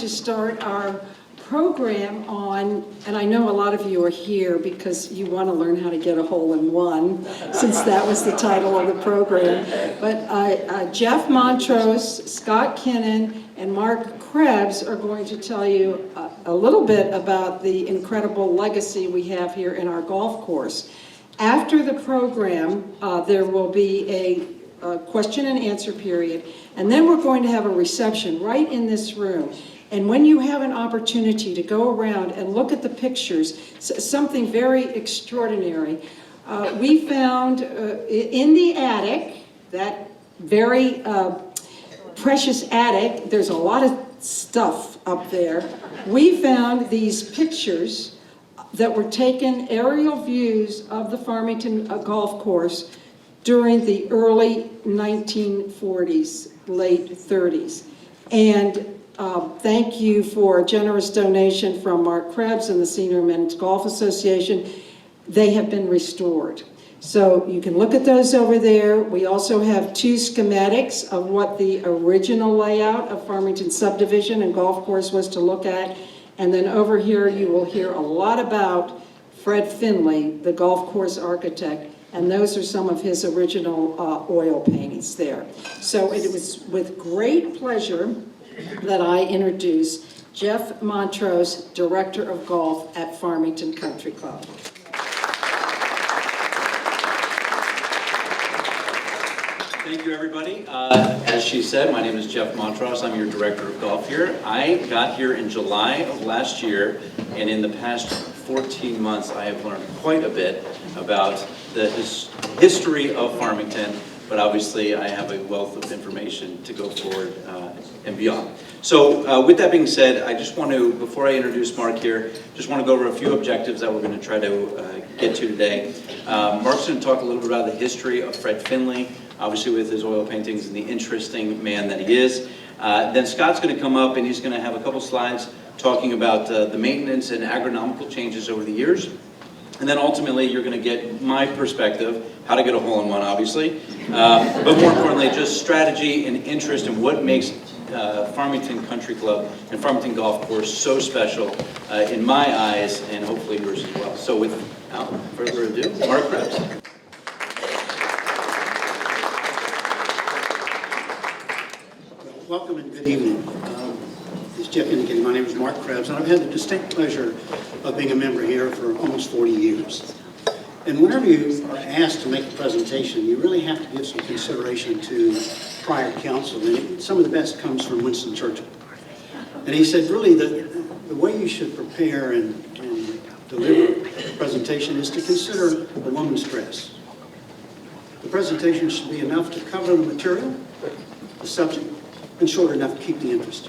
to start our program on, and I know a lot of you are here because you want to learn how to get a hole-in-one, since that was the title of the program. But Jeff Montrose, Scott Kinnan, and Mark Krebs are going to tell you a little bit about the incredible legacy we have here in our golf course. After the program, there will be a question and answer period, and then we're going to have a reception right in this room. And when you have an opportunity to go around and look at the pictures, something very extraordinary. We found in the attic, that very precious attic, there's a lot of stuff up there. We found these pictures that were taken, aerial views of the Farmington golf course during the early 1940s, late 30s. And thank you for a generous donation from Mark Krebs and the Senior Men's Golf Association. They have been restored. So you can look at those over there. We also have two schematics of what the original layout of Farmington subdivision and golf course was to look at. And then over here you will hear a lot about Fred Finley, the golf course architect, and those are some of his original oil paintings there. So it was with great pleasure that I introduce Jeff Montrose, Director of Golf at Farmington Country Club. Thank you, everybody. As she said, my name is Jeff Montrose. I'm your Director of Golf here. I got here in July of last year, and in the past 14 months, I have learned quite a bit about the history of Farmington, but obviously I have a wealth of information to go forward and beyond. So with that being said, I just want to, before I introduce Mark here, just want to go over a few objectives that we're going to try to get to today. Mark's going to talk a little bit about the history of Fred Finley, obviously with his oil paintings and the interesting man that he is. Then Scott's going to come up and he's going to have a couple slides talking about the maintenance and agronomical changes over the years. And then ultimately you're going to get my perspective, how to get a hole-in-one obviously, but more importantly just strategy and interest in what makes Farmington Country Club and Farmington Golf Course so special in my eyes and hopefully yours as well. So without further ado, Mark Krebs. Welcome and good evening. As Jeff indicated, my name is Mark Krebs, and I've had the distinct pleasure of being a member here for almost 40 years. And whenever you are asked to make a presentation, you really have to give some consideration to prior counsel. And some of the best comes from Winston Churchill. And he said, really, the way you should prepare and deliver a presentation is to consider a woman's dress. The presentation should be enough to cover the material, the subject, and short enough to keep the interest.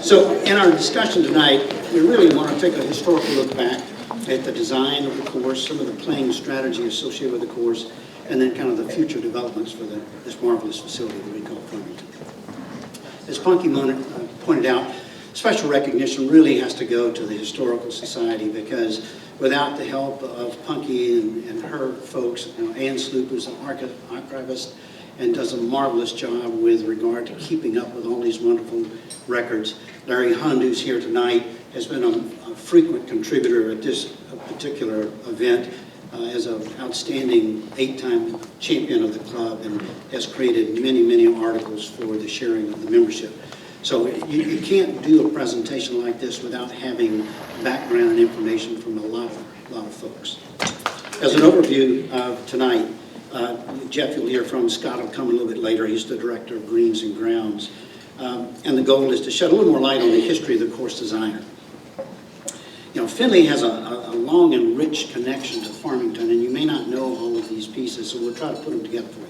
So in our discussion tonight, we really want to take a historical look back at the design of the course, some of the playing strategy associated with the course, and then kind of the future developments for this marvelous facility that we call Farmington. As Punky pointed out, special recognition really has to go to the Historical Society, because without the help of Punky and her folks, Ann Sloop, who's an archivist, and does a marvelous job with regard to keeping up with all these wonderful records. Larry Hund, who's here tonight, has been a frequent contributor at this particular event as an outstanding 8-time champion of the club and has created many, many articles for the sharing of the membership. So you can't do a presentation like this without having background and information from a lot of folks. As an overview of tonight, Jeff you'll hear from, Scott will come a little bit later. He's the Director of Greens and Grounds. And the goal is to shed a little more light on the history of the course designer. You know, Finley has a long and rich connection to Farmington, and you may not know all of these pieces, so we'll try to put them together for you.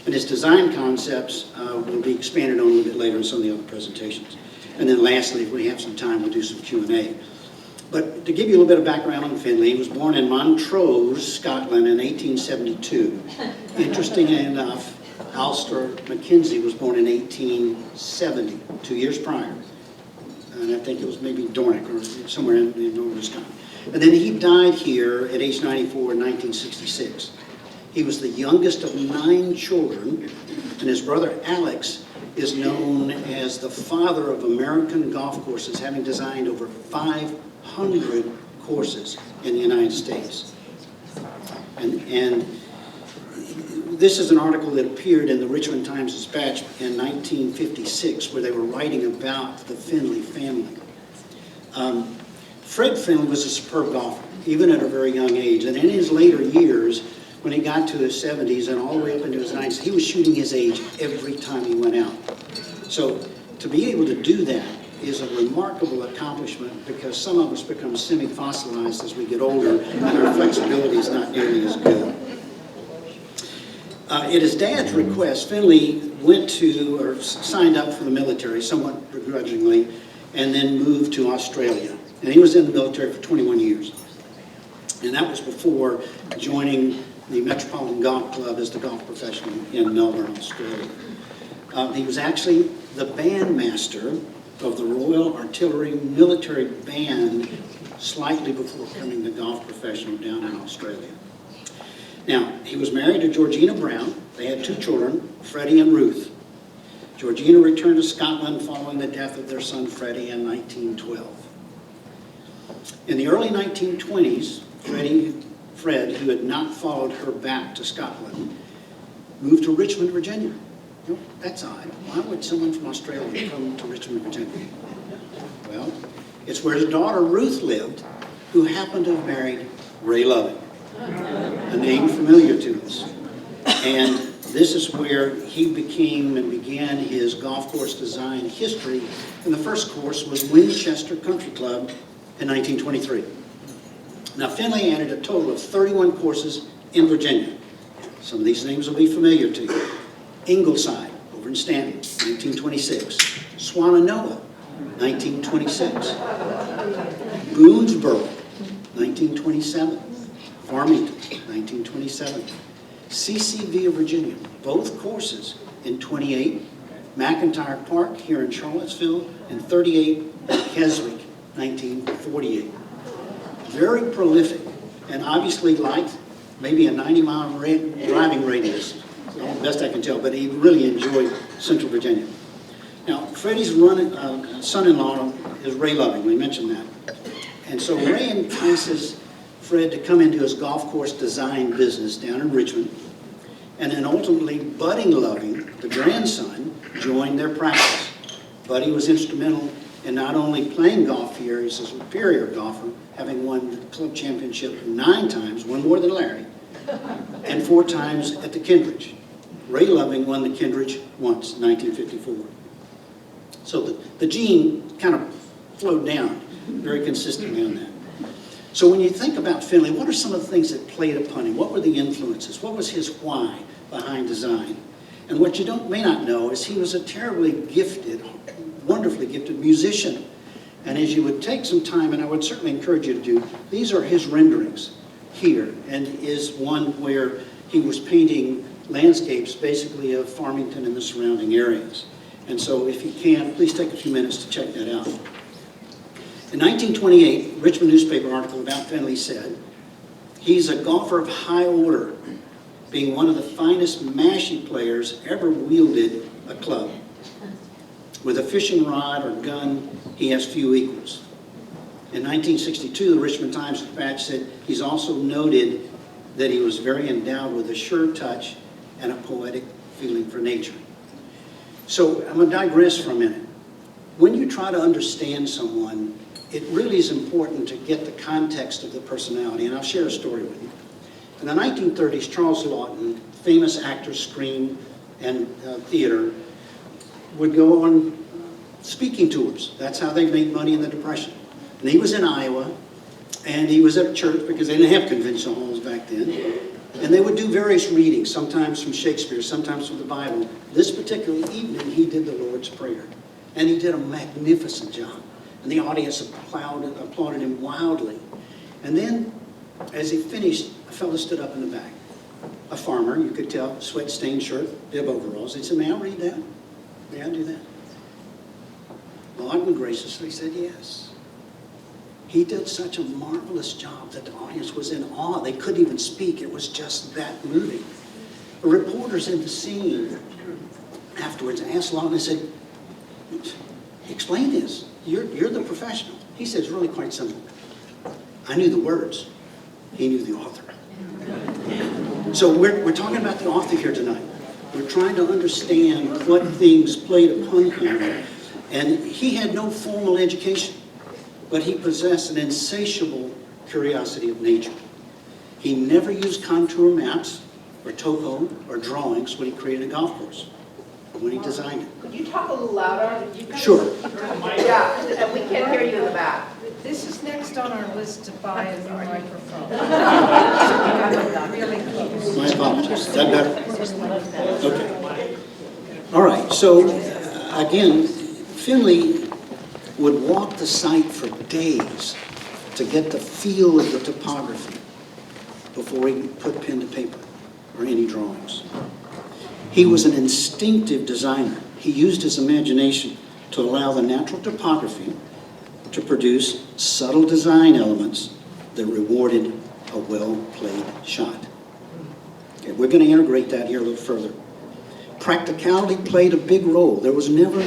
And his design concepts will be expanded on a little bit later in some of the other presentations. And then lastly, if we have some time, we'll do some Q&A. But to give you a little bit of background on Finley, he was born in Montrose, Scotland in 1872. Interestingly enough, Alistair Mackenzie was born in 1870, 2 years prior. And I think it was maybe Dornick or somewhere in northern Scotland. And then he died here at age 94 in 1966. He was the youngest of 9 children, and his brother Alex is known as the father of American golf courses, having designed over 500 courses in the United States. And this is an article that appeared in the Richmond Times-Dispatch in 1956, where they were writing about the Finley family. Fred Finley was a superb golfer, even at a very young age. And in his later years, when he got to his 70s and all the way up into his 90s, he was shooting his age every time he went out. So to be able to do that is a remarkable accomplishment, because some of us become semi-fossilized as we get older and our flexibility is not nearly as good. At his dad's request, Finley went to, or signed up for the military somewhat begrudgingly, and then moved to Australia. And he was in the military for 21 years. And that was before joining the Metropolitan Golf Club as the golf professional in Melbourne, Australia. He was actually the bandmaster of the Royal Artillery Military Band slightly before becoming the golf professional down in Australia. Now, he was married to Georgina Brown. They had 2 children, Freddie and Ruth. Georgina returned to Scotland following the death of their son Freddie in 1912. In the early 1920s, Fred, who had not followed her back to Scotland, moved to Richmond, Virginia. You know, that's odd. Why would someone from Australia come to Richmond, Virginia? Well, it's where his daughter Ruth lived, who happened to have married Ray Loving, a name familiar to us. And this is where he began his golf course design history. And the first course was Winchester Country Club in 1923. Now, Finley added a total of 31 courses in Virginia. Some of these names will be familiar to you. Ingleside, over in Stanton, 1926. Swannanoa, 1926. Boonesboro, 1927. Farmington, 1927. CCV of Virginia, both courses in 28. McIntyre Park here in Charlottesville, and 38 at Keswick, 1948. Very prolific, and obviously liked maybe a 90-mile driving radius, best I can tell, but he really enjoyed Central Virginia. Now, Freddie's son-in-law is Ray Loving, we mentioned that. And so Ray entices Fred to come into his golf course design business down in Richmond, and then ultimately Budding Loving, the grandson, joined their practice. Buddy was instrumental in not only playing golf here, he's a superior golfer, having won the club championship 9 times, one more than Larry, and 4 times at the Kindridge. Ray Loving won the Kindridge once, 1954. So the gene kind of flowed down very consistently on that. So when you think about Finley, what are some of the things that played upon him? What were the influences? What was his why behind design? And what you may not know is he was a terribly gifted, wonderfully gifted musician. And as you would take some time, and I would certainly encourage you to do, these are his renderings here, and is one where he was painting landscapes basically of Farmington and the surrounding areas. And so if you can, please take a few minutes to check that out. In 1928, a Richmond newspaper article about Finley said, he's a golfer of high order, being one of the finest mashie players ever wielded a club. With a fishing rod or gun, he has few equals. In 1962, the Richmond Times-Dispatch said he's also noted that he was very endowed with a sure touch and a poetic feeling for nature. So I'm going to digress for a minute. When you try to understand someone, it really is important to get the context of the personality, and I'll share a story with you. In the 1930s, Charles Lawton, famous actor, screen, and theater, would go on speaking tours. That's how they made money in the Depression. And he was in Iowa, and he was at a church because they didn't have convention halls back then. And they would do various readings, sometimes from Shakespeare, sometimes from the Bible. This particular evening, he did the Lord's Prayer. And he did a magnificent job. And the audience applauded him wildly. And then, as he finished, a fellow stood up in the back. A farmer, you could tell, sweat-stained shirt, bib overalls. He said, "May I read that? May I do that?" Lawton graciously said yes. He did such a marvelous job that the audience was in awe. They couldn't even speak. It was just that moving. The reporters in the scene afterwards, I asked Lon, I said, explain this. You're the professional. He said, it's really quite simple. I knew the words. He knew the author. So we're talking about the author here tonight. We're trying to understand what things played upon him. And he had no formal education, but he possessed an insatiable curiosity of nature. He never used contour maps or topo or drawings when he created a golf course, or when he designed it. Could you talk a little louder? Sure. Yeah, and we can't hear you in the back. This is next on our list to buy a new microphone. Really close. My apologies. Is that better? Okay. All right. So, again, Finley would walk the site for days to get the feel of the topography before he put pen to paper or any drawings. He was an instinctive designer. He used his imagination to allow the natural topography to produce subtle design elements that rewarded a well-played shot. Okay, we're going to integrate that here a little further. Practicality played a big role. There was never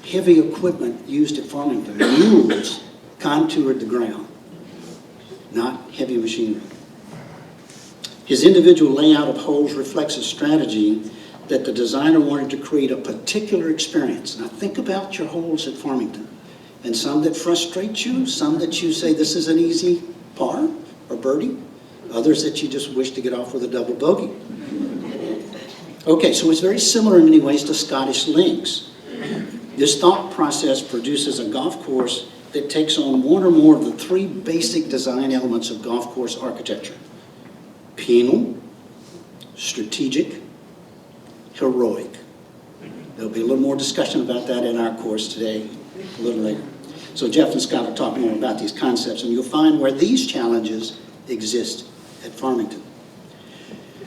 heavy equipment used at Farmington. Mules contoured the ground, not heavy machinery. His individual layout of holes reflects a strategy that the designer wanted to create a particular experience. Now think about your holes at Farmington, and some that frustrate you, some that you say this is an easy par or birdie, others that you just wish to get off with a double bogey. Okay, so it's very similar in many ways to Scottish links. This thought process produces a golf course that takes on one or more of the three basic design elements of golf course architecture: penal, strategic, heroic. There'll be a little more discussion about that in our course today, a little later. So Jeff and Scott will talk more about these concepts, and you'll find where these challenges exist at Farmington.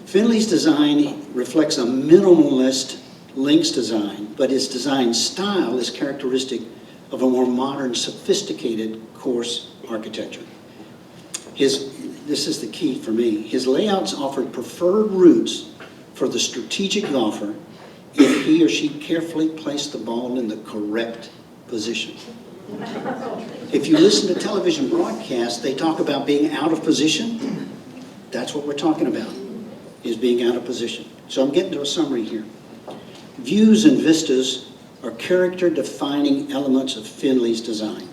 Finley's design reflects a minimalist links design, but his design style is characteristic of a more modern, sophisticated course architecture. This is the key for me. His layouts offered preferred routes for the strategic golfer if he or she carefully placed the ball in the correct position. If you listen to television broadcasts, they talk about being out of position. That's what we're talking about, is being out of position. So I'm getting to a summary here. Views and vistas are character-defining elements of Finley's design.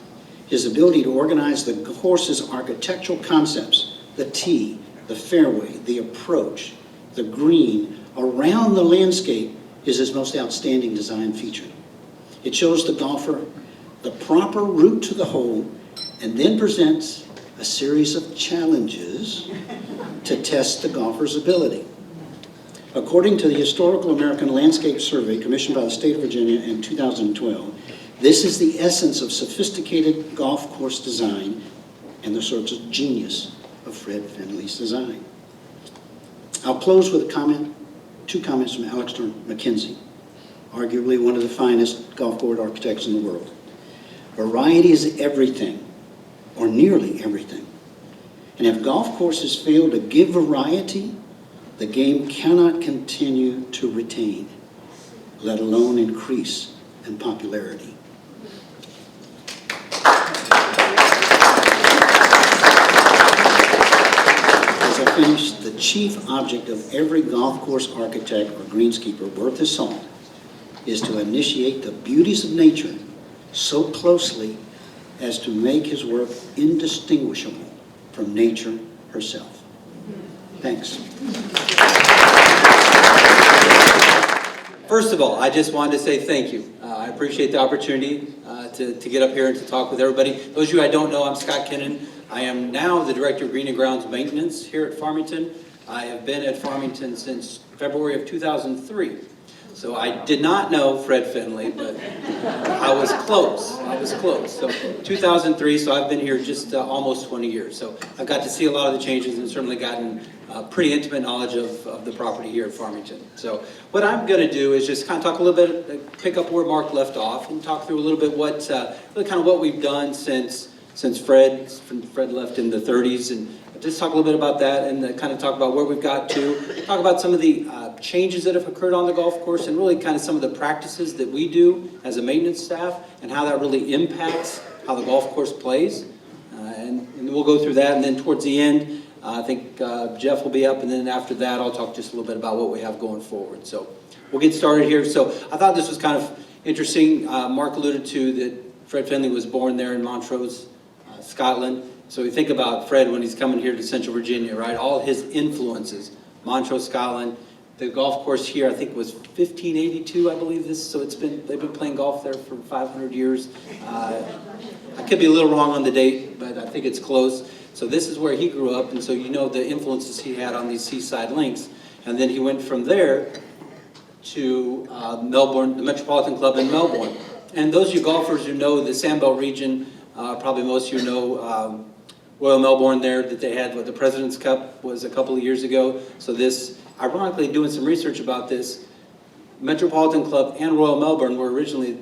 His ability to organize the course's architectural concepts, the tee, the fairway, the approach, the green, around the landscape, is his most outstanding design feature. It shows the golfer the proper route to the hole and then presents a series of challenges to test the golfer's ability. According to the Historical American Landscape Survey commissioned by the state of Virginia in 2012, this is the essence of sophisticated golf course design and the sorts of genius of Fred Finley's design. I'll close with two comments from Alexander McKenzie, arguably one of the finest golf course architects in the world. Variety is everything, or nearly everything. And if golf courses fail to give variety, the game cannot continue to retain, let alone increase in popularity. As I finish, the chief object of every golf course architect or greenskeeper worth his salt is to initiate the beauties of nature so closely as to make his work indistinguishable from nature herself. Thanks. First of all, I just wanted to say thank you. I appreciate the opportunity to get up here and to talk with everybody. Those of you I don't know, I'm Scott Kinnan. I am now the Director of Green and Grounds Maintenance here at Farmington. I have been at Farmington since February of 2003. So I did not know Fred Finley, but I was close. So 2003, so I've been here just almost 20 years. So I've got to see a lot of the changes and certainly gotten pretty intimate knowledge of the property here at Farmington. So what I'm going to do is just kind of talk a little bit, pick up where Mark left off and talk through a little bit what we've done since since Fred left in the 30s, and just talk a little bit about that and kind of talk about where we've got to, talk about some of the changes that have occurred on the golf course and really kind of some of the practices that we do as a maintenance staff and how that really impacts how the golf course plays. And we'll go through that, and then towards the end, I think Jeff will be up, and then after that, I'll talk just a little bit about what we have going forward. So we'll get started here. So I thought this was kind of interesting. Mark alluded to that Fred Finley was born there in Montrose, Scotland. So we think about Fred when he's coming here to Central Virginia, right? All his influences, Montrose, Scotland. The golf course here, I think, was 1582, I believe this. So they've been playing golf there for 500 years. I could be a little wrong on the date, but I think it's close. So this is where he grew up, and so you know the influences he had on these seaside links. And then he went from there to Melbourne, the Metropolitan Club in Melbourne. And those of you golfers who know the Sandbelt region, probably most of you know Royal Melbourne there, that they had what the President's Cup was a couple of years ago. So this, ironically, doing some research about this, Metropolitan Club and Royal Melbourne were originally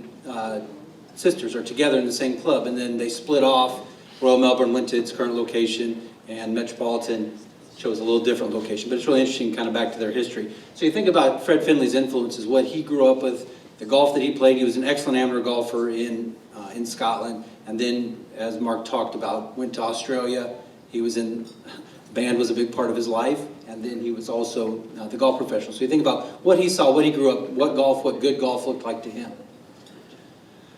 sisters, or together in the same club, and then they split off. Royal Melbourne went to its current location, and Metropolitan chose a little different location. But it's really interesting, kind of back to their history. So you think about Fred Finley's influences, what he grew up with, the golf that he played. He was an excellent amateur golfer in Scotland, and then, as Mark talked about, went to Australia. He was in, band was a big part of his life, and then he was also the golf professional. So you think about what he saw, what he grew up, what good golf looked like to him.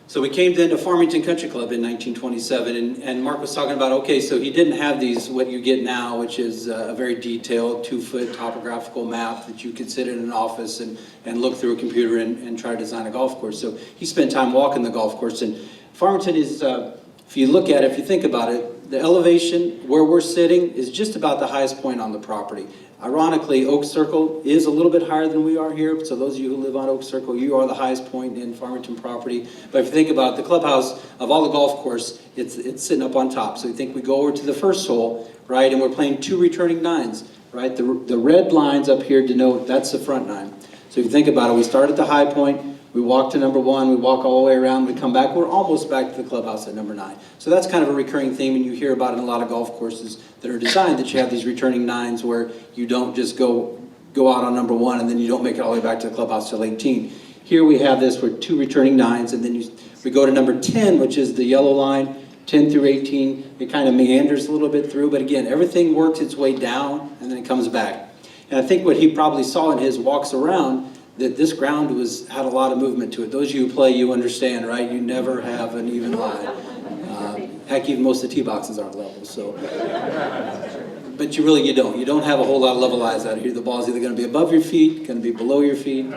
So we came then to Farmington Country Club in 1927, and Mark was talking about, okay, so he didn't have these, what you get now, which is a very detailed 2-foot topographical map that you could sit in an office and look through a computer and try to design a golf course. So he spent time walking the golf course, and Farmington is, if you look at it, if you think about it, the elevation where we're sitting is just about the highest point on the property. Ironically, Oak Circle is a little bit higher than we are here, so those of you who live on Oak Circle, you are the highest point in Farmington property. But if you think about it, the clubhouse of all the golf course, it's sitting up on top. So you think we go over to the first hole, right, and we're playing 2 returning 9s, right? The red lines up here denote that's the front 9. So if you think about it, we start at the high point, we walk to number 1, we walk all the way around, we come back, we're almost back to the clubhouse at number 9. So that's kind of a recurring theme, and you hear about it in a lot of golf courses that are designed, that you have these returning 9s where you don't just go out on number 1 and then you don't make it all the way back to the clubhouse till 18. Here we have this with 2 returning 9s, and then we go to number 10, which is the yellow line, 10 through 18. It kind of meanders a little bit through, but again, everything works its way down and then it comes back. And I think what he probably saw in his walks around, that this ground had a lot of movement to it. Those of you who play, you understand, right? You never have an even line. Heck, even most of the tee boxes aren't level. So, but you don't. You don't have a whole lot of level lies out here. The ball's either going to be above your feet, going to be below your feet.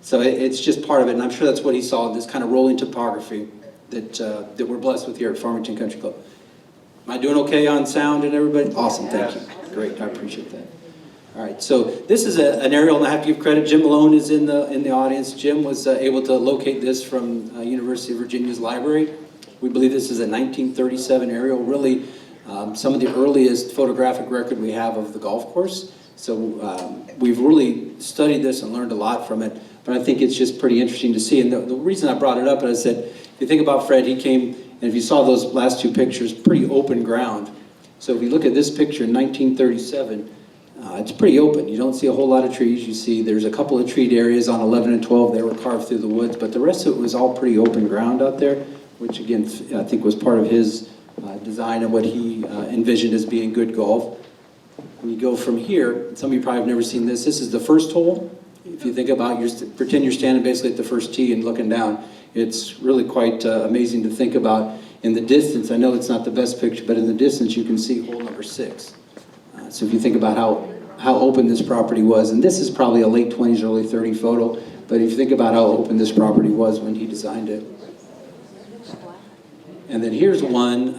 So it's just part of it, and I'm sure that's what he saw in this kind of rolling topography that we're blessed with here at Farmington Country Club. Am I doing okay on sound and everybody? Awesome, thank you. Great, I appreciate that. All right, so this is an aerial, and I have to give credit. Jim Malone is in the audience. Jim was able to locate this from University of Virginia's library. We believe this is a 1937 aerial, really some of the earliest photographic record we have of the golf course. So we've really studied this and learned a lot from it, but I think it's just pretty interesting to see. And the reason I brought it up is that if you think about Fred, he came, and if you saw those last 2 pictures, pretty open ground. So if you look at this picture in 1937, it's pretty open. You don't see a whole lot of trees. You see there's a couple of treed areas on 11 and 12. They were carved through the woods, but the rest of it was all pretty open ground out there, which again, I think was part of his design and what he envisioned as being good golf. When you go from here, some of you probably have never seen this. This is the first hole. If you think about, pretend you're standing basically at the first tee and looking down. It's really quite amazing to think about. In the distance, I know it's not the best picture, but in the distance you can see hole number 6. So if you think about how open this property was, and this is probably a late 20s, early 30 photo, but if you think about how open this property was when he designed it. And then here's one,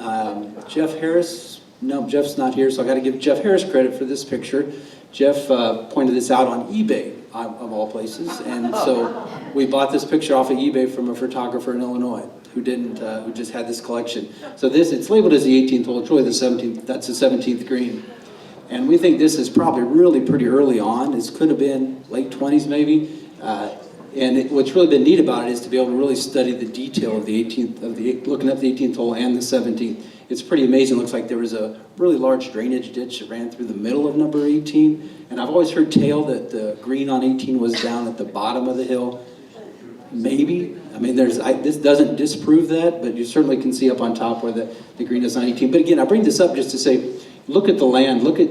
Jeff Harris. No, Jeff's not here, so I got to give Jeff Harris credit for this picture. Jeff pointed this out on eBay, of all places, and so we bought this picture off of eBay from a photographer in Illinois who just had this collection. So it's labeled as the 18th hole. It's really the 17th. That's the 17th green. And we think this is probably really pretty early on. This could have been late 20s maybe. What's really been neat about it is to be able to really study the detail of the 18th, looking up the 18th hole and the 17th. it's pretty amazing. Looks like there was a really large drainage ditch that ran through the middle of number 18. And I've always heard tale that the green on 18 was down at the bottom of the hill. Maybe. I mean, this doesn't disprove that, but you certainly can see up on top where the green is on 18. But again, I bring this up just to say, look at the land, look at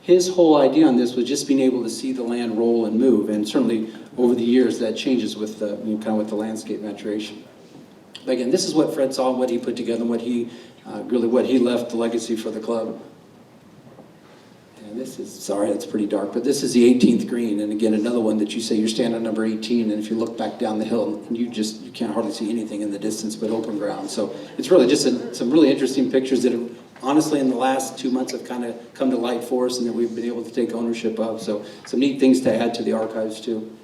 his whole idea on this was just being able to see the land roll and move. And certainly over the years that changes with kind of with the landscape maturation. But again, this is what Fred saw and what he put together and what he left the legacy for the club. And this is, sorry, it's pretty dark, but this is the 18th green. And again, another one that you say you're standing on number 18, and if you look back down the hill, you can't hardly see anything in the distance but open ground. So it's really just some really interesting pictures that have, honestly, in the last 2 months have kind of come to light for us and that we've been able to take ownership of. So some neat things to add to the archives too.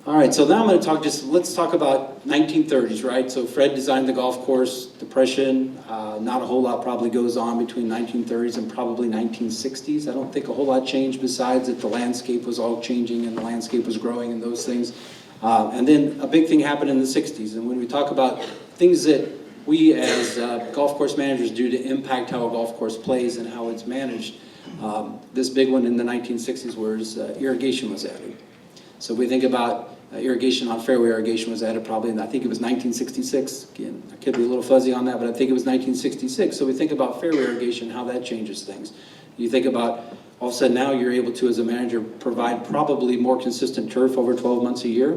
All right, so now I'm going to let's talk about 1930s, right? So Fred designed the golf course, Depression, not a whole lot probably goes on between 1930s and probably 1960s. I don't think a whole lot changed besides that the landscape was all changing and the landscape was growing and those things. And then a big thing happened in the 60s. And when we talk about things that we as golf course managers do to impact how a golf course plays and how it's managed, this big one in the 1960s was irrigation was added. So we think about irrigation on fairway irrigation was added probably in, I think it was 1966. Again, I could be a little fuzzy on that, but I think it was 1966. So we think about fairway irrigation, how that changes things. You think about, all of a sudden now you're able to, as a manager, provide probably more consistent turf over 12 months a year.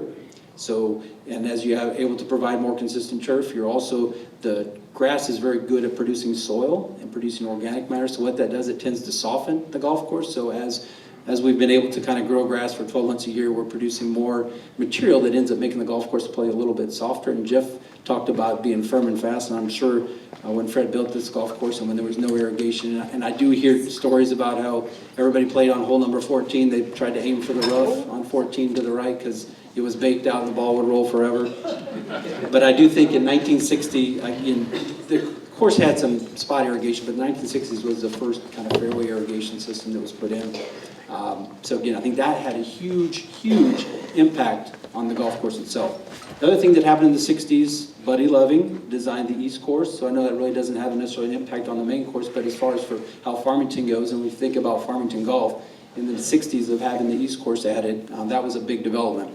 So, and as you are able to provide more consistent turf, you're also, the grass is very good at producing soil and producing organic matter. So what that does, it tends to soften the golf course. So as we've been able to kind of grow grass for 12 months a year, we're producing more material that ends up making the golf course play a little bit softer. And Jeff talked about being firm and fast, and I'm sure when Fred built this golf course and when there was no irrigation, and I do hear stories about how everybody played on hole number 14, they tried to aim for the rough on 14 to the right because it was baked out and the ball would roll forever. But I do think in 1960, again, the course had some spot irrigation, but the 1960s was the first kind of fairway irrigation system that was put in. So again, I think that had a huge, huge impact on the golf course itself. The other thing that happened in the 60s, Buddy Loving designed the East course, so I know that really doesn't have necessarily an impact on the main course, but as far as for how Farmington goes, and we think about Farmington golf, in the 60s of having the East course added, that was a big development.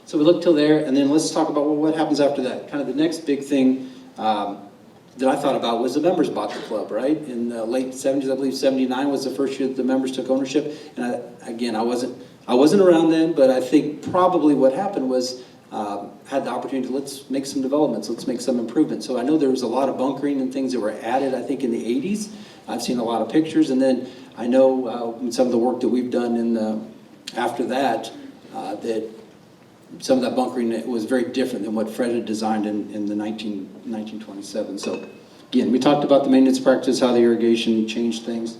So we look till there, and then let's talk about what happens after that. Kind of the next big thing that I thought about was the members bought the club, right? In the late 70s, I believe 79 was the first year that the members took ownership. And I wasn't around then, but I think probably what happened was had the opportunity to let's make some developments, let's make some improvements. So I know there was a lot of bunkering and things that were added, I think in the 80s. I've seen a lot of pictures, and then I know some of the work that we've done after that, that some of that bunkering was very different than what Fred had designed in the 1927. So again, we talked about the maintenance practice, how the irrigation changed things.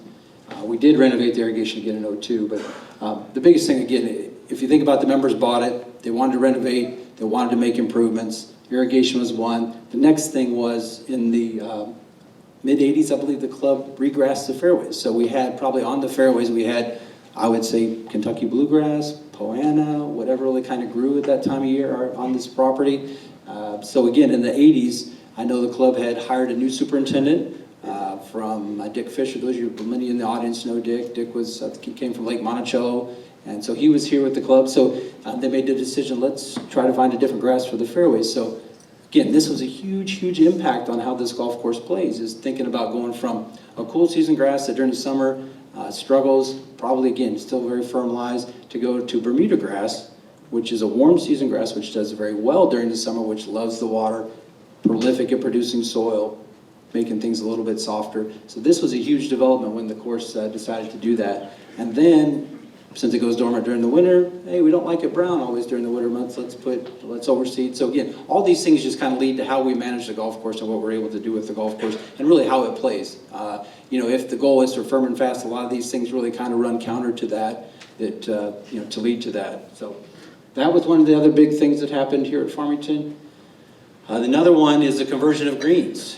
We did renovate the irrigation again in 2002, but the biggest thing, again, if you think about the members bought it, they wanted to renovate, they wanted to make improvements. Irrigation was one. The next thing was in the mid-80s, I believe the club regrassed the fairways. So we had probably on the fairways, we had, I would say, Kentucky bluegrass, Poana, whatever really kind of grew at that time of year on this property. So again, in the 80s, I know the club had hired a new superintendent from Dick Fisher. Those of you, many in the audience know Dick. Dick he came from Lake Monticello, and so he was here with the club. So they made the decision, let's try to find a different grass for the fairways. So again, this was a huge, huge impact on how this golf course plays, is thinking about going from a cool season grass that during the summer struggles, probably again, still very firm lies, to go to Bermuda grass, which is a warm season grass, which does very well during the summer, which loves the water, prolific at producing soil, making things a little bit softer. So this was a huge development when the course decided to do that. And then, since it goes dormant during the winter, hey, we don't like it brown always during the winter months, let's overseed. So again, all these things just kind of lead to how we manage the golf course and what we're able to do with the golf course and really how it plays. If the goal is for firm and fast, a lot of these things really kind of run counter to that, to lead to that. So that was one of the other big things that happened here at Farmington. Another one is the conversion of greens.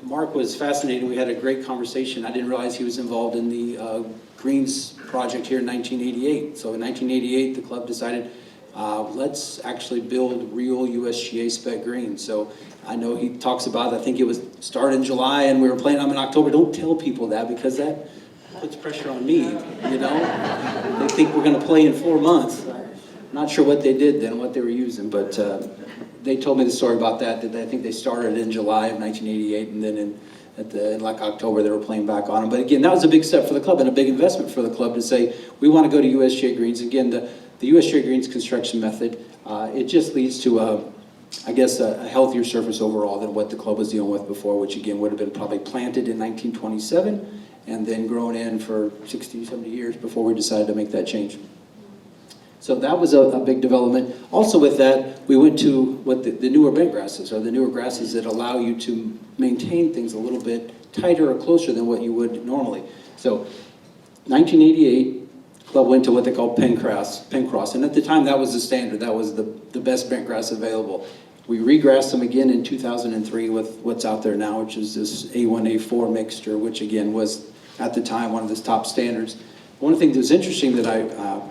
Mark was fascinating. We had a great conversation. I didn't realize he was involved in the greens project here in 1988. So in 1988, the club decided, let's actually build real USGA spec greens. So I know he talks about, I think it was started in July and we were playing them in October. Don't tell people that because that puts pressure on me, you know? They think we're gonna play in 4 months. Not sure what they did then, what they were using, but they told me the story about that I think they started in July of 1988 and then in like October they were playing back on them. But again, that was a big step for the club and a big investment for the club to say, we want to go to USGA greens. Again, the USGA greens construction method, it just leads to I guess a healthier surface overall than what the club was dealing with before, which again would have been probably planted in 1927 and then grown in for 60, 70 years before we decided to make that change. So that was a big development. Also with that, we went to what the newer bent grasses, or the newer grasses that allow you to maintain things a little bit tighter or closer than what you would normally. So 1988, club went to what they call pen cross, and at the time that was the standard. That was the best bent grass available. We regrassed them again in 2003 with what's out there now, which is this A1, A4 mixture, which again was at the time one of the top standards. One of the things that was interesting that I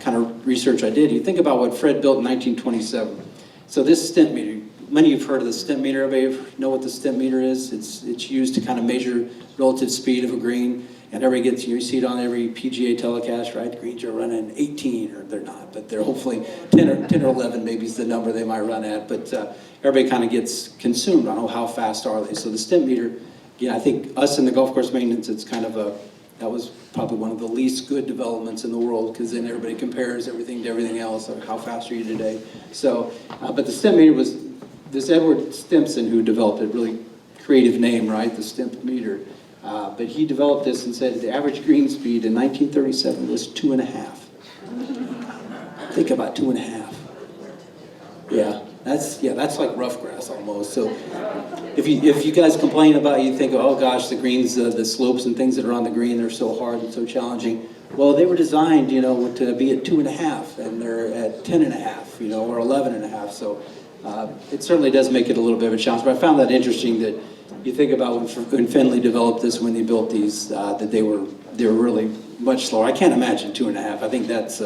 kind of research I did, you think about what Fred built in 1927. So this stent meter, many of you have heard of the stent meter. Everybody know what the stent meter is? It's used to kind of measure relative speed of a green. And everybody gets, you see it on every PGA telecast, right? The greens are running 18, or they're not, but they're hopefully 10 or 11 maybe is the number they might run at. But everybody kind of gets consumed on how fast are they. So the stent meter, yeah, I think us in the golf course maintenance, it's kind of that was probably one of the least good developments in the world because then everybody compares everything to everything else. Or how fast are you today? So, but the stent meter was this Edward Stimpson who developed it, really creative name, right? The stent meter. But he developed this and said the average green speed in 1937 was 2.5. Think about 2.5. Yeah, that's like rough grass almost. So if you guys complain about, you think, oh gosh, the greens, the slopes and things that are on the green, they're so hard and so challenging. Well, they were designed, you know, to be at 2.5, and they're at 10.5, you know, or 11.5. So it certainly does make it a little bit of a challenge. But I found that interesting that you think about when Finley developed this, when they built these, that they were really much slower. I can't imagine 2.5. I think that's.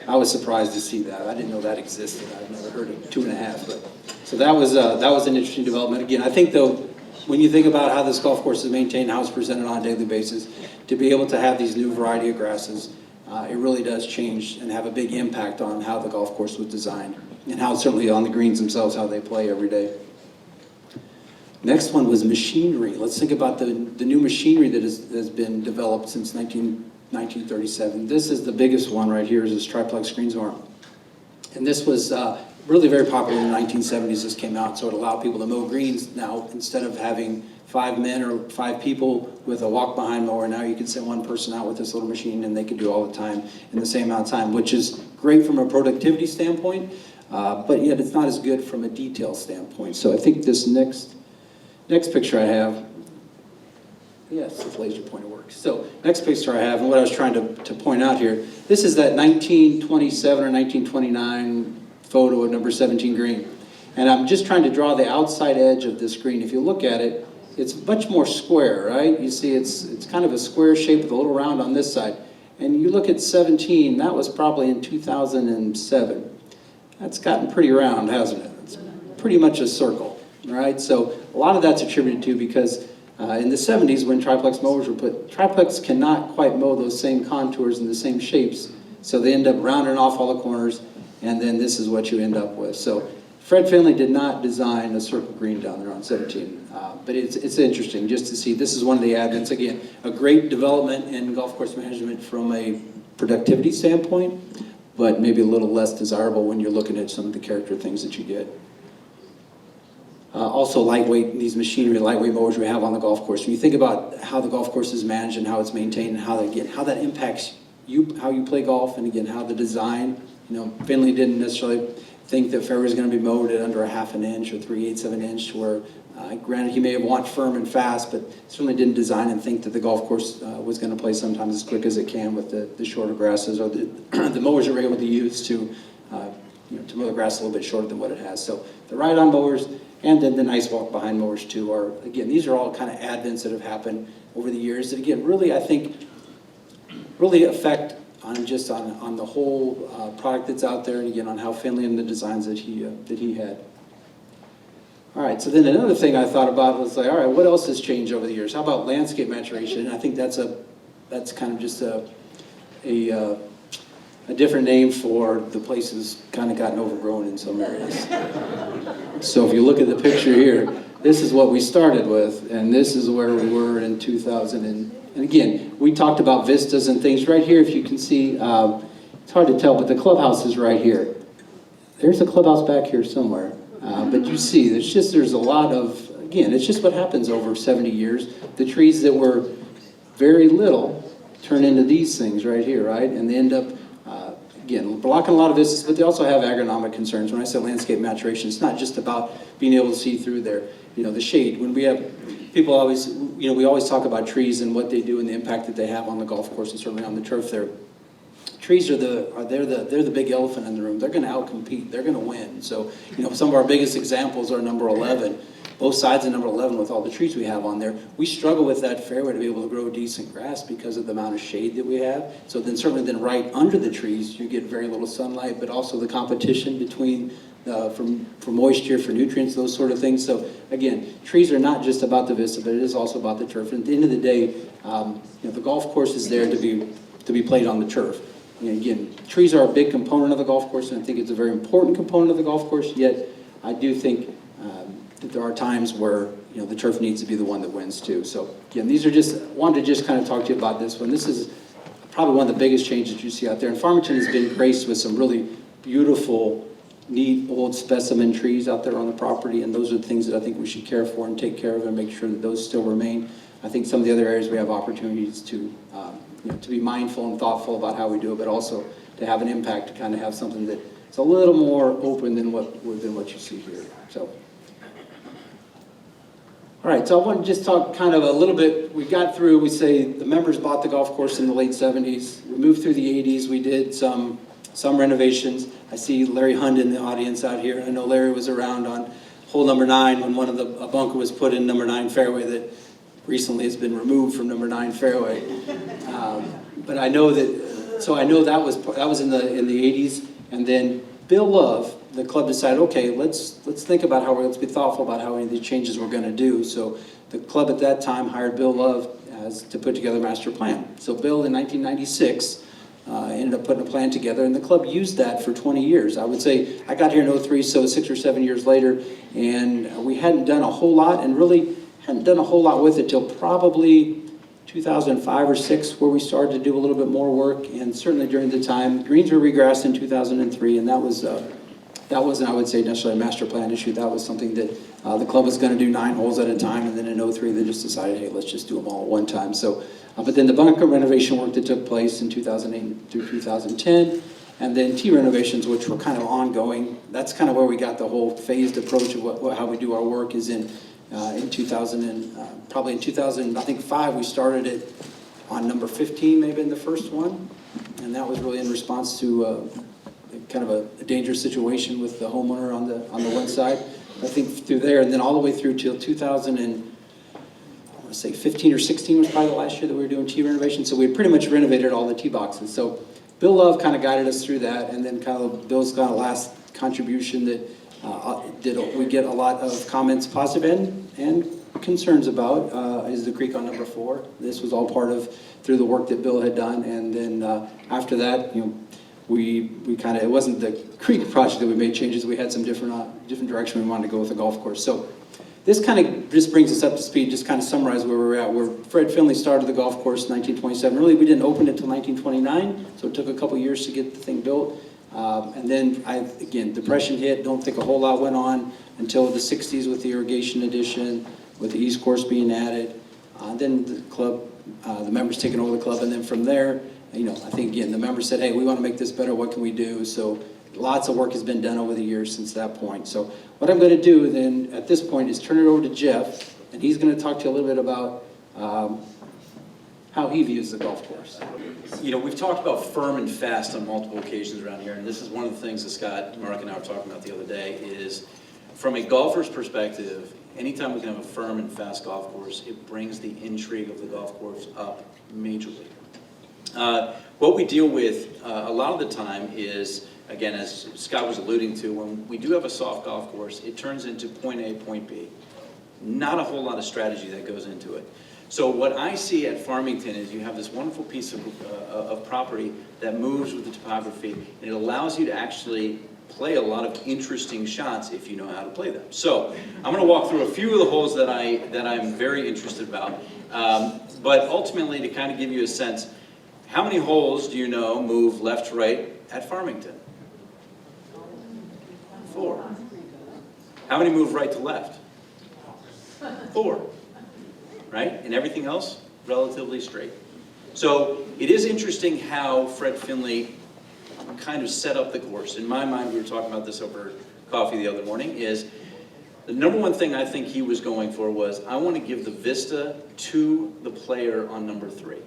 I was surprised to see that. I didn't know that existed. I've never heard of 2.5. But so that was an interesting development. Again, I think though, when you think about how this golf course is maintained, how it's presented on a daily basis, to be able to have these new variety of grasses, it really does change and have a big impact on how the golf course was designed and how certainly on the greens themselves, how they play every day. Next one was machinery. Let's think about the new machinery that has been developed since 1937. This is the biggest one right here, is this triplex greens arm. And this was really very popular in the 1970s. This came out, so it allowed people to mow greens now. Instead of having 5 men or 5 people with a walk-behind mower, now you can send one person out with this little machine and they can do all the time in the same amount of time, which is great from a productivity standpoint, but yet it's not as good from a detail standpoint. So I think this next picture I have, yes, this laser pointer works. So next picture I have, and what I was trying to point out here, this is that 1927 or 1929 photo of number 17 green. And I'm just trying to draw the outside edge of this green. If you look at it, it's much more square, right? You see it's kind of a square shape with a little round on this side. And you look at 17, that was probably in 2007. That's gotten pretty round, hasn't it? It's pretty much a circle, right? So a lot of that's attributed to because in the 70s when triplex mowers were put, triplex cannot quite mow those same contours and the same shapes, so they end up rounding off all the corners, and then this is what you end up with. So Fred Finley did not design a circle green down there on 17, but it's interesting just to see. This is one of the advents, again, a great development in golf course management from a productivity standpoint, but maybe a little less desirable when you're looking at some of the character things that you get. Also lightweight, these machinery, lightweight mowers we have on the golf course. When you think about how the golf course is managed and how it's maintained and how that impacts you, how you play golf, and again, how the design, you know, Finley didn't necessarily think that fairway was going to be mowed at under 1/2 inch or 3/8 of an inch, where granted he may have wanted firm and fast, but certainly didn't design and think that the golf course was going to play sometimes as quick as it can with the shorter grasses or the mowers that we're able to use to to mow the grass a little bit shorter than what it has. So the ride-on mowers and then the nice walk-behind mowers too are, again, these are all kind of advents that have happened over the years that, again, really, I think, really affect on the whole product that's out there, and again, on how Finley and the designs that he had. All right, so then another thing I thought about was like, all right, what else has changed over the years? How about landscape maturation? I think that's kind of just a different name for the place has kind of gotten overgrown in some areas. So if you look at the picture here, this is what we started with, and this is where we were in 2000. And again, we talked about vistas and things. Right here, if you can see, it's hard to tell, but the clubhouse is right here. There's a clubhouse back here somewhere. But you see, there's a lot of, again, it's just what happens over 70 years. The trees that were very little turn into these things right here, right? And they end up, again, blocking a lot of vistas, but they also have agronomic concerns. When I say landscape maturation, it's not just about being able to see through there, the shade. When we have, people always, we always talk about trees and what they do and the impact that they have on the golf course and certainly on the turf there. Trees are they're the big elephant in the room. They're going to outcompete. They're going to win. So, some of our biggest examples are number 11. Both sides of number 11 with all the trees we have on there. We struggle with that fairway to be able to grow decent grass because of the amount of shade that we have. So then certainly right under the trees, you get very little sunlight, but also the competition between for moisture, for nutrients, those sort of things. So again, trees are not just about the vista, but it is also about the turf. And at the end of the day, the golf course is there to be played on the turf. Again, trees are a big component of the golf course, and I think it's a very important component of the golf course, yet I do think that there are times where the turf needs to be the one that wins too. So again, wanted to just kind of talk to you about this one. This is probably one of the biggest changes you see out there. And Farmington has been graced with some really beautiful, neat, old specimen trees out there on the property, and those are the things that I think we should care for and take care of and make sure that those still remain. I think some of the other areas we have opportunities to be mindful and thoughtful about how we do it, but also to have an impact, to kind of have something that's a little more open than what you see here. So. All right, so I want to just talk kind of a little bit. We got through, we say the members bought the golf course in the late 70s. We moved through the 80s. We did some renovations. I see Larry Hund in the audience out here. I know Larry was around on hole number 9 when a bunker was put in number 9 fairway that recently has been removed from number 9 fairway. But I know that was in the 80s. And then Bill Love, the club decided, okay, let's think about let's be thoughtful about how many of these changes we're going to do. So the club at that time hired Bill Love to put together a master plan. So Bill in 1996 ended up putting a plan together, and the club used that for 20 years. I would say I got here in 03, so 6 or 7 years later, and we hadn't done a whole lot, and really hadn't done a whole lot with it till probably 2005 or 6, where we started to do a little bit more work. And certainly during the time, greens were regrassed in 2003, and that wasn't, I would say, necessarily a master plan issue. That was something that the club was going to do 9 holes at a time, and then in 03 they just decided, hey, let's just do them all at one time. So, but then the bunker renovation work that took place in 2008 through 2010, and then tee renovations, which were kind of ongoing. That's kind of where we got the whole phased approach of how we do our work. Is in 2000 and probably in 2005 we started it on number 15, maybe in the first one, and that was really in response to kind of a dangerous situation with the homeowner on the one side. I think through there, and then all the way through till 15 or 16 was probably the last year that we were doing tee renovation. So we had pretty much renovated all the tee boxes. So Bill Love kind of guided us through that, and then kind of Bill's kind of last contribution that we get a lot of comments, positive and concerns about, is the creek on number 4. This was all part of through the work that Bill had done, and then after that, we kind of, it wasn't the creek project that we made changes. We had some different direction we wanted to go with the golf course. So this kind of just brings us up to speed, just kind of summarize where we're at. Where Fred Finley started the golf course in 1927. Really, we didn't open it until 1929, so it took a couple years to get the thing built. And then, again, depression hit. Don't think a whole lot went on until the 60s with the irrigation addition, with the East Course being added. Then the club, the members taking over the club, and then from there, I think, again, the members said, hey, we want to make this better. What can we do? So lots of work has been done over the years since that point. So what I'm going to do then at this point is turn it over to Jeff, and he's going to talk to you a little bit about how he views the golf course. We've talked about firm and fast on multiple occasions around here, and this is one of the things that Scott, Mark, and I were talking about the other day, is from a golfer's perspective, anytime we can have a firm and fast golf course, it brings the intrigue of the golf course up majorly. What we deal with a lot of the time is again, as Scott was alluding to, when we do have a soft golf course, it turns into point A, point B. Not a whole lot of strategy that goes into it. So what I see at Farmington is you have this wonderful piece of property that moves with the topography, and it allows you to actually play a lot of interesting shots if you know how to play them. So I'm going to walk through a few of the holes that I'm very interested about, but ultimately to kind of give you a sense, how many holes do you know move left to right at Farmington? 4. How many move right to left? 4. Right? And everything else, relatively straight. So it is interesting how Fred Finley kind of set up the course. In my mind, we were talking about this over coffee the other morning, is the number one thing I think he was going for was, I want to give the vista to the player on number 3.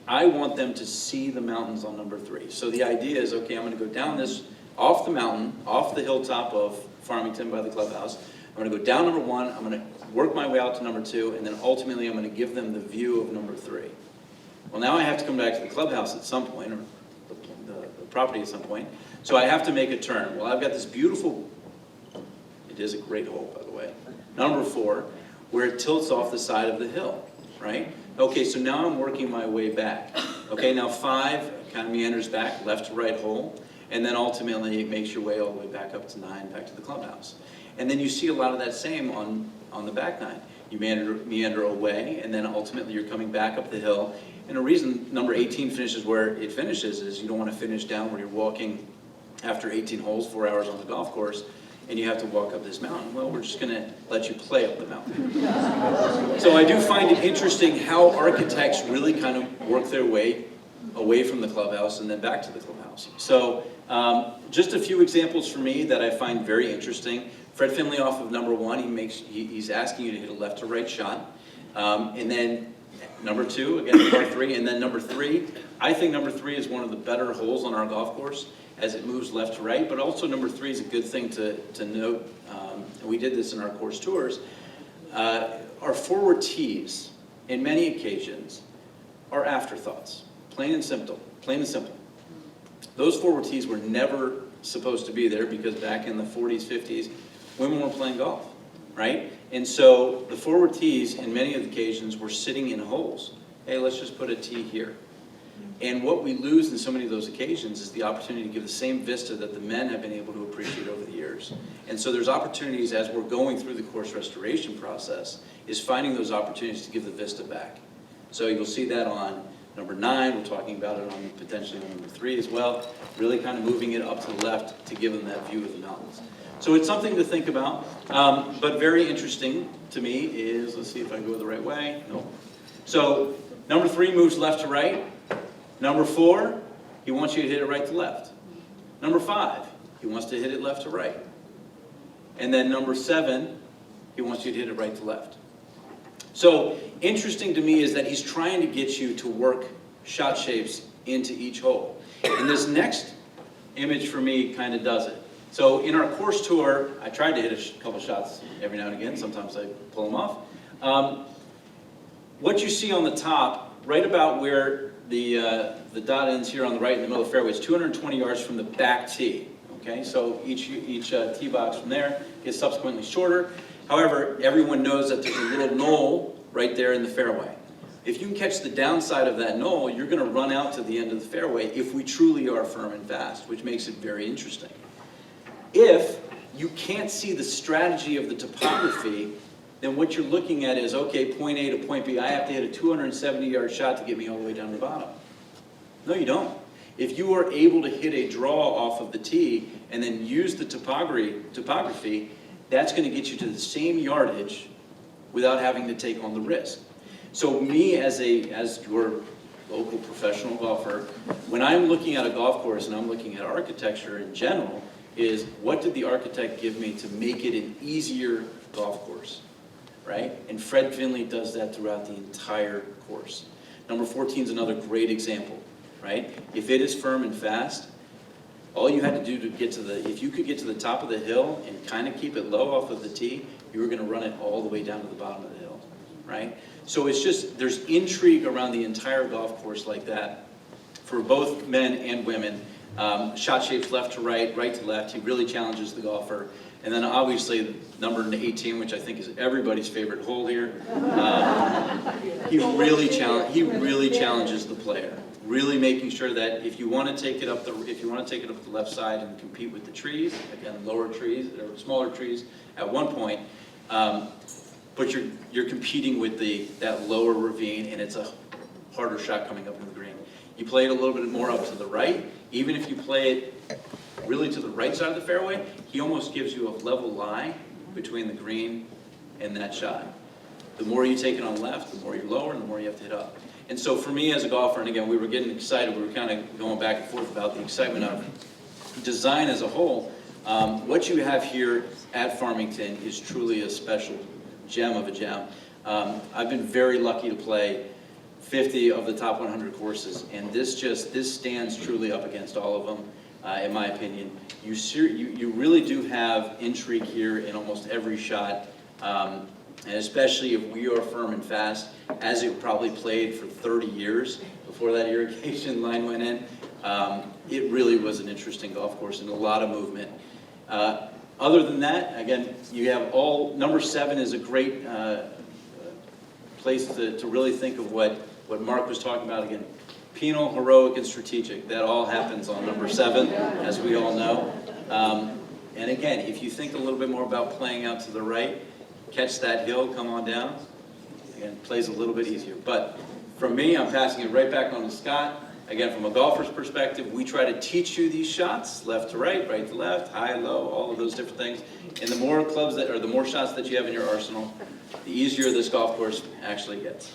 I want them to see the mountains on number 3. So the idea is, okay, I'm going to go down this, off the mountain, off the hilltop of Farmington by the clubhouse. I'm going to go down number 1, I'm going to work my way out to number 2, and then ultimately I'm going to give them the view of number 3. Well, now I have to come back to the clubhouse at some point, or the property at some point, so I have to make a turn. Well, I've got this beautiful, it is a great hole, by the way, number 4, where it tilts off the side of the hill, right? Okay, so now I'm working my way back. Okay, now 5 kind of meanders back, left to right hole, and then ultimately it makes your way all the way back up to 9, back to the clubhouse. And then you see a lot of that same on the back 9. You meander away, and then ultimately you're coming back up the hill. And the reason number 18 finishes where it finishes is you don't want to finish down where you're walking after 18 holes, 4 hours on the golf course, and you have to walk up this mountain. Well, we're just going to let you play up the mountain. So I do find it interesting how architects really kind of work their way away from the clubhouse and then back to the clubhouse. So just a few examples for me that I find very interesting. Fred Finley off of number 1, he's asking you to hit a left to right shot. And then number 2, again, par 3, and then number 3. I think number 3 is one of the better holes on our golf course as it moves left to right, but also number 3 is a good thing to note. And we did this in our course tours. Our forward tees, in many occasions, are afterthoughts. Plain and simple, plain and simple. Those forward tees were never supposed to be there because back in the 40s, 50s, women were playing golf, right? And so the forward tees, in many of the occasions, were sitting in holes. Hey, let's just put a tee here. And what we lose in so many of those occasions is the opportunity to give the same vista that the men have been able to appreciate over the years. And so there's opportunities as we're going through the course restoration process, is finding those opportunities to give the vista back. So you'll see that on number 9, we're talking about it on potentially on number 3 as well, really kind of moving it up to the left to give them that view of the mountains. So it's something to think about, but very interesting to me is, let's see if I go the right way, no. So number 3 moves left to right. Number 4, he wants you to hit it right to left. Number 5, he wants to hit it left to right. And then number 7, he wants you to hit it right to left. So interesting to me is that he's trying to get you to work shot shapes into each hole. And this next image for me kind of does it. So in our course tour, I tried to hit a couple shots every now and again. Sometimes I pull them off. What you see on the top, right about where the dot ends here on the right in the middle of the fairway, is 220 yards from the back tee. Okay, so each tee box from there gets subsequently shorter. However, everyone knows that there's a little knoll right there in the fairway. If you can catch the downside of that knoll, you're going to run out to the end of the fairway if we truly are firm and fast, which makes it very interesting. If you can't see the strategy of the topography, then what you're looking at is, okay, point A to point B, I have to hit a 270-yard shot to get me all the way down to the bottom. No, you don't. If you are able to hit a draw off of the tee and then use the topography, that's going to get you to the same yardage without having to take on the risk. So me as your local professional golfer, when I'm looking at a golf course and I'm looking at architecture in general, is what did the architect give me to make it an easier golf course, right? And Fred Finley does that throughout the entire course. Number 14 is another great example, right? If it is firm and fast, all you had to do to get to if you could get to the top of the hill and kind of keep it low off of the tee, you were going to run it all the way down to the bottom of the hill, right? So it's just, there's intrigue around the entire golf course like that for both men and women Shot shapes left to right, right to left. He really challenges the golfer. And then obviously number 18, which I think is everybody's favorite hole here. He really challenges the player. Really making sure that if you want to take it up the left side and compete with the trees, again lower trees or smaller trees at one point, but you're competing with that lower ravine, and it's a harder shot coming up in the green. You play it a little bit more up to the right. Even if you play it really to the right side of the fairway, he almost gives you a level lie between the green and that shot. The more you take it on left, the more you're lower, and the more you have to hit up. And so for me as a golfer, and again, we were getting excited, we were kind of going back and forth about the excitement of design as a whole. What you have here at Farmington is truly a special gem of a gem. I've been very lucky to play 50 of the top 100 courses, and this stands truly up against all of them, in my opinion. You really do have intrigue here in almost every shot, and especially if we are firm and fast, as it probably played for 30 years before that irrigation line went in. It really was an interesting golf course and a lot of movement. Other than that, again, you have number 7 is a great place to really think of what Mark was talking about again. Penal, heroic, and strategic. That all happens on number 7, as we all know. And again, if you think a little bit more about playing out to the right, catch that hill, come on down. Again, plays a little bit easier. But from me, I'm passing it right back on to Scott. Again, from a golfer's perspective, we try to teach you these shots, left to right to left, high, low, all of those different things. And the more the more shots that you have in your arsenal, the easier this golf course actually gets.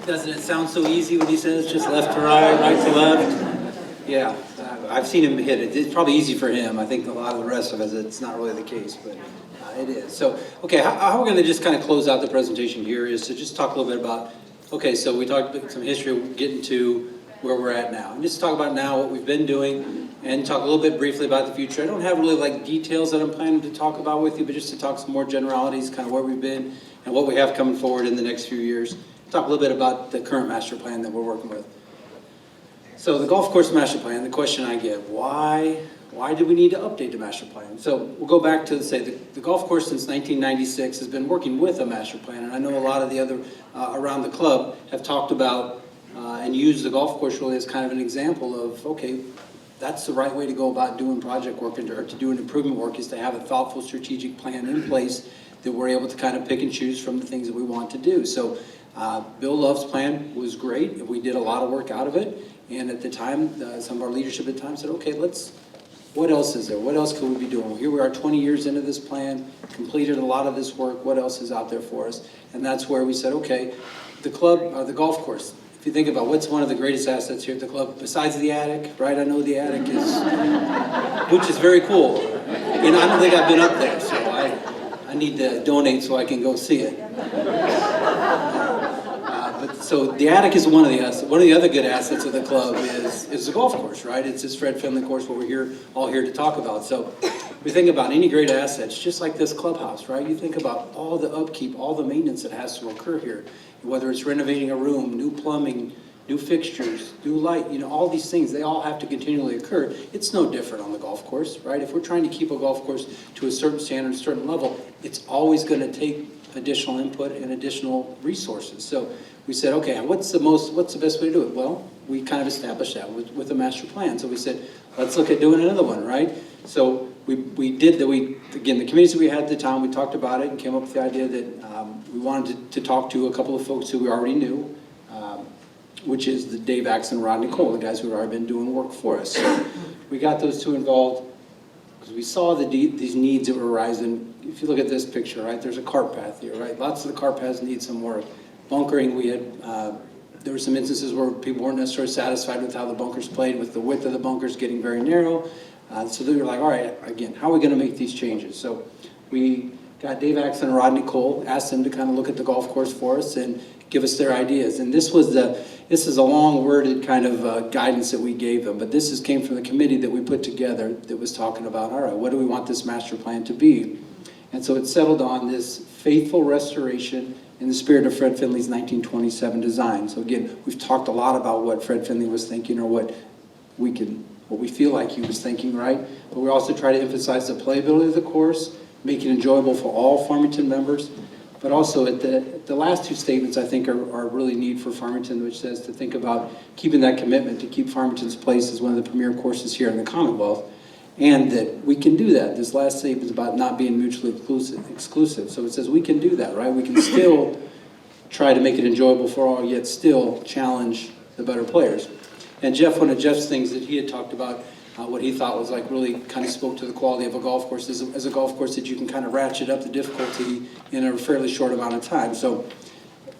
Doesn't it sound so easy when he says just left to right, right to left? Yeah, I've seen him hit it. It's probably easy for him. I think a lot of the rest of us, it's not really the case, but it is. So, okay, how we're going to just kind of close out the presentation here is to just talk a little bit about, okay, so we talked about some history of getting to where we're at now. And just talk about now what we've been doing and talk a little bit briefly about the future. I don't have really like details that I'm planning to talk about with you, but just to talk some more generalities, kind of where we've been and what we have coming forward in the next few years. Talk a little bit about the current master plan that we're working with. So the golf course master plan, the question I get, why do we need to update the master plan? So we'll go back to say the golf course since 1996 has been working with a master plan, and I know a lot of the other around the club have talked about and used the golf course really as kind of an example of, okay, that's the right way to go about doing project work or to do an improvement work, is to have a thoughtful strategic plan in place that we're able to kind of pick and choose from the things that we want to do. So Bill Love's plan was great. We did a lot of work out of it. And at the time, some of our leadership at the time said, okay, what else is there? What else can we be doing? Well, here we are 20 years into this plan, completed a lot of this work. What else is out there for us? And that's where we said, okay, the club, the golf course, if you think about what's one of the greatest assets here at the club, besides the attic, right? I know the attic is, which is very cool. And I don't think I've been up there, so I need to donate so I can go see it. So the attic is one of the assets. One of the other good assets of the club is the golf course, right? It's this Fred Finley course, what we're all here to talk about. So we think about any great assets, just like this clubhouse, right? You think about all the upkeep, all the maintenance that has to occur here, whether it's renovating a room, new plumbing, new fixtures, new light, all these things, they all have to continually occur. It's no different on the golf course, right? If we're trying to keep a golf course to a certain standard, a certain level, it's always going to take additional input and additional resources. So we said, okay, what's the best way to do it? Well, we kind of established that with a master plan. So we said, let's look at doing another one, right? So again, the committees that we had at the time, we talked about it and came up with the idea that we wanted to talk to a couple of folks who we already knew, which is the Dave Axe and Rodney Cole, the guys who had already been doing work for us. So we got those two involved because we saw these needs that were arising. If you look at this picture, right, there's a cart path here, right? Lots of the cart paths need some work. Bunkering, there were some instances where people weren't necessarily satisfied with how the bunkers played, with the width of the bunkers getting very narrow. So they were like, all right, again, how are we going to make these changes? So we got Dave Axe and Rodney Cole, asked them to kind of look at the golf course for us and give us their ideas. And this is a long worded kind of guidance that we gave them, but this came from the committee that we put together that was talking about, all right, what do we want this master plan to be? And so it settled on this faithful restoration in the spirit of Fred Finley's 1927 design. So again, we've talked a lot about what Fred Finley was thinking, or what we feel like he was thinking, right? But we also try to emphasize the playability of the course, make it enjoyable for all Farmington members. But also at the last two statements, I think, are really neat for Farmington, which says to think about keeping that commitment to keep Farmington's place as one of the premier courses here in the Commonwealth, and that we can do that. This last statement is about not being mutually exclusive. So it says we can do that, right? We can still try to make it enjoyable for all, yet still challenge the better players. And Jeff, one of Jeff's things that he had talked about, what he thought was like really kind of spoke to the quality of a golf course as a golf course that you can kind of ratchet up the difficulty in a fairly short amount of time. So,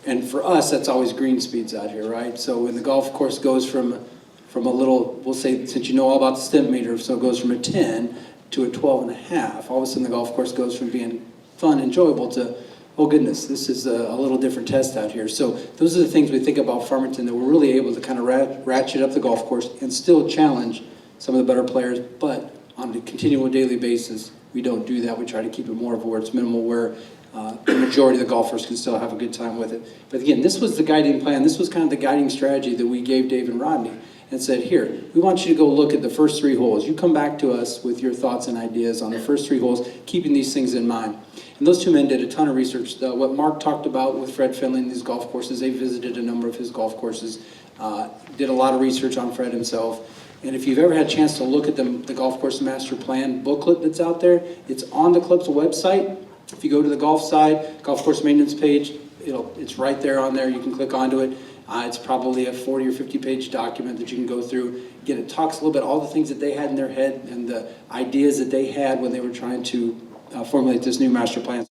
and for us, that's always green speeds out here, right? So when the golf course goes from a little, we'll say, since you know all about the stimp meter, so it goes from a 10 to a 12 and a half, all of a sudden the golf course goes from being fun, enjoyable to, oh goodness, this is a little different test out here. So those are the things we think about Farmington, that we're really able to kind of ratchet up the golf course and still challenge some of the better players, but on a continual daily basis, we don't do that. We try to keep it more of where it's minimal, where the majority of the golfers can still have a good time with it. But again, this was the guiding plan. This was kind of the guiding strategy that we gave Dave and Rodney and said, here, we want you to go look at the first 3 holes. You come back to us with your thoughts and ideas on the first 3 holes, keeping these things in mind. And those two men did a ton of research. What Mark talked about with Fred Finley and these golf courses, they visited a number of his golf courses, did a lot of research on Fred himself. And if you've ever had a chance to look at the Golf Course Master Plan booklet that's out there, it's on the Clips website. If you go to the golf side, golf course maintenance page, it's right there on there. You can click onto it. It's probably a 40 or 50 page document that you can go through. Again, it talks a little bit all the things that they had in their head and the ideas that they had when they were trying to formulate this new master plan.